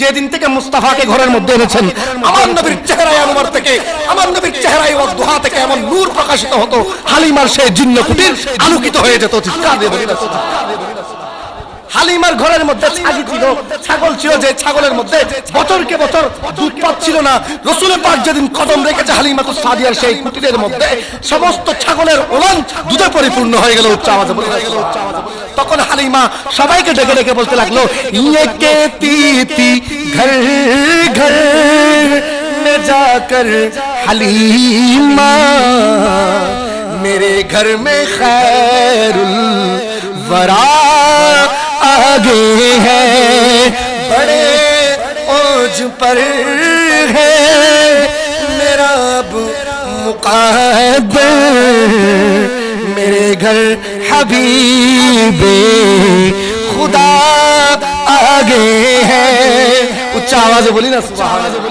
যেদিন থেকে মুস্তাফাকে ঘরের মধ্যে এনেছেন, আমার নবীর চেহারায় আনোয়ার থেকে, আমার নবীর চেহারায় ওয়াদুহা থেকে এমন নূর প্রকাশিত হতো, হালিমার সেই জিন্ন কুটির আলোকিত হয়ে যেত। চিৎকার দিয়ে বলি না সুবহানাল্লাহ। হালিমার ঘরের মধ্যে ছাগি ছিল, ছাগল ছিল, যে ছাগলের মধ্যে বছরকে বছর দুধ পাচ্ছিল না। রাসূল পাক যেদিন কদম রেখেছে হালিমাতুস সাদিয়ার সেই কুটিরের মধ্যে, সমস্ত ছাগলের ওলান দুধে পরিপূর্ণ হয়ে গেল। উচ্চ আওয়াজে বলি। তখন হালিমা সবাইকে ডেকে ডেকে বলতে লাগলো, ইয়ে কেতি তি ঘর ঘর মে जाकर হালিমা मेरे घर में खैरुल वरा आगे है, बड़े ओज पर है मेरा अब मुक़द्दर, मेरे घर हबीबे खुदा आगे है। उच्च आवाज़ बोली ना सुभान अल्लाह।